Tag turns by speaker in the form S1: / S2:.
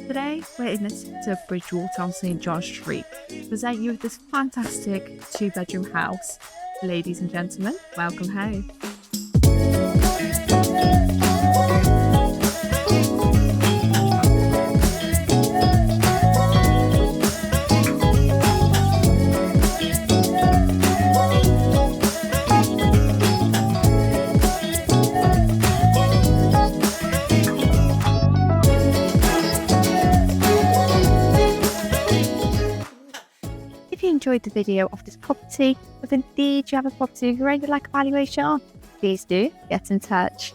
S1: Today, we're in the centre of Bridgwater on St John Street to present you with this fantastic two-bedroom house. Ladies and gentlemen, welcome home. If you enjoyed the video of this property, if indeed you have a property you're ready to like evaluation on, please do get in touch.